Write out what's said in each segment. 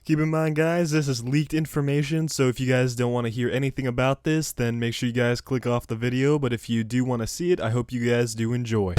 Keep in mind, guys, this is leaked information, so if you guys don't want to hear anything about this, then make sure you guys click off the video, but if you do want to see it, I hope you guys do enjoy.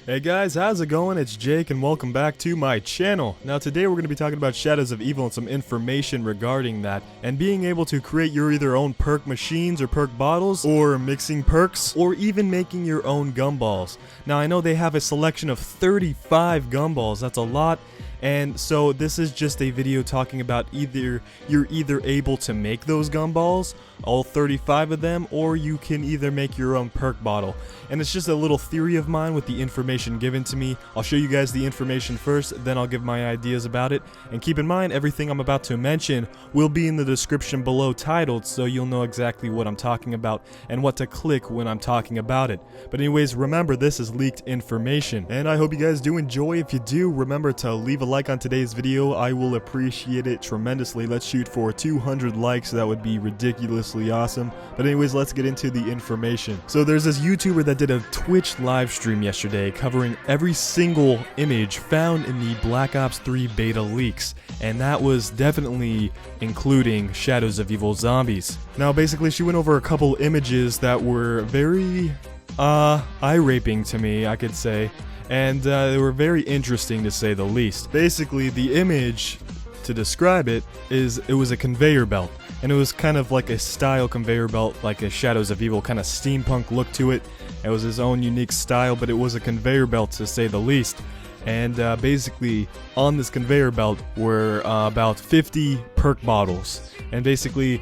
Hey guys, how's it going? It's Jake and welcome back to my channel. Now today we're going to be talking about Shadows of Evil and some information regarding that, and being able to create your either own perk machines or perk bottles, or mixing perks, or even making your own gumballs. Now I know they have a selection of 35 gumballs, that's a lot. And so this is just a video talking about you're either able to make those gumballs, all 35 of them, or you can either make your own perk bottle. And it's just a little theory of mine with the information given to me. I'll show you guys the information first, then I'll give my ideas about it. And keep in mind, everything I'm about to mention will be in the description below titled, so you'll know exactly what I'm talking about and what to click when I'm talking about it. But anyways, remember, this is leaked information. And I hope you guys do enjoy. If you do, remember to leave a like on today's video. I will appreciate it tremendously. Let's shoot for 200 likes. That would be ridiculously awesome. But anyways, let's get into the information. So there's this YouTuber that did a Twitch live stream yesterday covering every single image found in the Black Ops 3 beta leaks, and that was definitely including Shadows of Evil zombies. Now basically she went over a couple images that were very eye-raping to me, I could say. And they were very interesting to say the least. Basically, the image, to describe it, it was a conveyor belt. And it was kind of like a style conveyor belt, like a Shadows of Evil kind of steampunk look to it. It was his own unique style, but it was a conveyor belt to say the least. And basically, on this conveyor belt were about 50 perk bottles. And basically,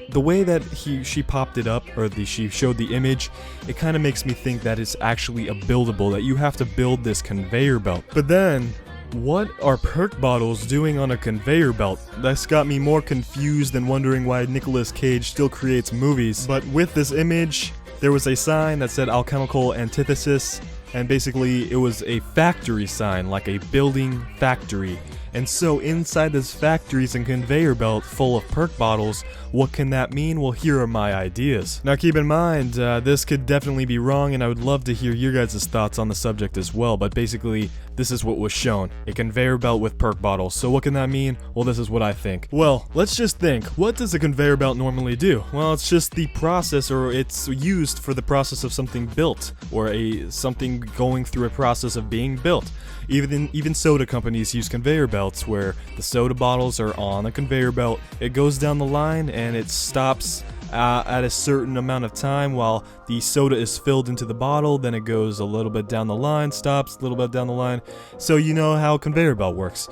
the way that she popped it up, or she showed the image, it kind of makes me think that it's actually a buildable, that you have to build this conveyor belt. But then, what are perk bottles doing on a conveyor belt? That's got me more confused and wondering why Nicolas Cage still creates movies. But with this image, there was a sign that said alchemical antithesis, and basically it was a factory sign, like a building factory. And so inside this factory is a conveyor belt full of perk bottles. What can that mean? Well, here are my ideas. Now keep in mind, this could definitely be wrong, and I would love to hear your guys' thoughts on the subject as well, but basically, this is what was shown. A conveyor belt with perk bottles. So what can that mean? Well, this is what I think. Well, let's just think. What does a conveyor belt normally do? Well, it's just the process, or it's used for the process of something built, or something going through a process of being built. Even soda companies use conveyor belts where the soda bottles are on a conveyor belt. It goes down the line and it stops at a certain amount of time while the soda is filled into the bottle. Then it goes a little bit down the line, stops a little bit down the line. So you know how a conveyor belt works.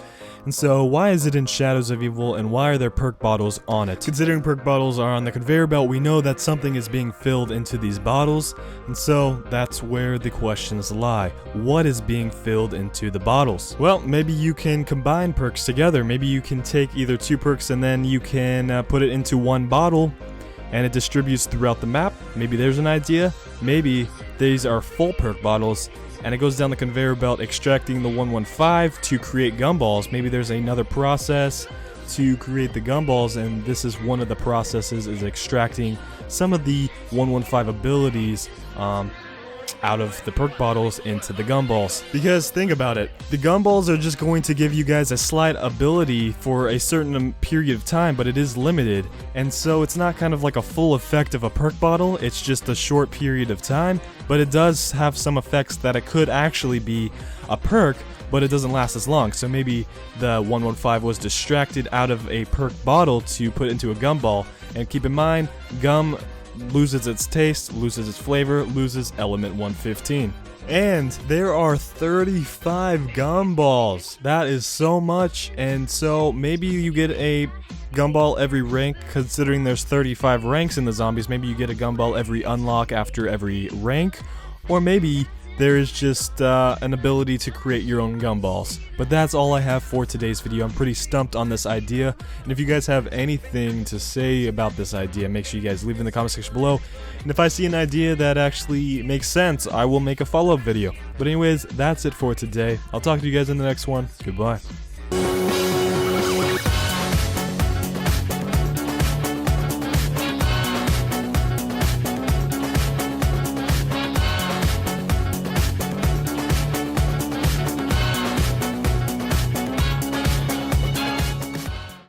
And so why is it in Shadows of Evil, and why are there perk bottles on it? Considering perk bottles are on the conveyor belt, we know that something is being filled into these bottles, and so that's where the questions lie. What is being filled into the bottles? Well, maybe you can combine perks together. Maybe you can take either two perks and then you can put it into one bottle and it distributes throughout the map. Maybe there's an idea. Maybe these are full perk bottles and it goes down the conveyor belt extracting the 115 to create gumballs. Maybe there's another process to create the gumballs, and this is one of the processes, is extracting some of the 115 abilities out of the perk bottles into the gumballs. Because think about it, the gumballs are just going to give you guys a slight ability for a certain period of time, but it is limited, and so it's not kind of like a full effect of a perk bottle. It's just a short period of time, but it does have some effects that it could actually be a perk, but it doesn't last as long. So maybe the 115 was distracted out of a perk bottle to put into a gumball. And keep in mind, gum loses its taste, loses its flavor, loses element 115. And there are 35 gumballs. That is so much, and so maybe you get a gumball every rank. Considering there's 35 ranks in the zombies, maybe you get a gumball every unlock after every rank, or maybe there is just an ability to create your own gumballs. But that's all I have for today's video. I'm pretty stumped on this idea, and if you guys have anything to say about this idea, make sure you guys leave it in the comment section below. And if I see an idea that actually makes sense, I will make a follow-up video. But anyways, that's it for today. I'll talk to you guys in the next one. Goodbye.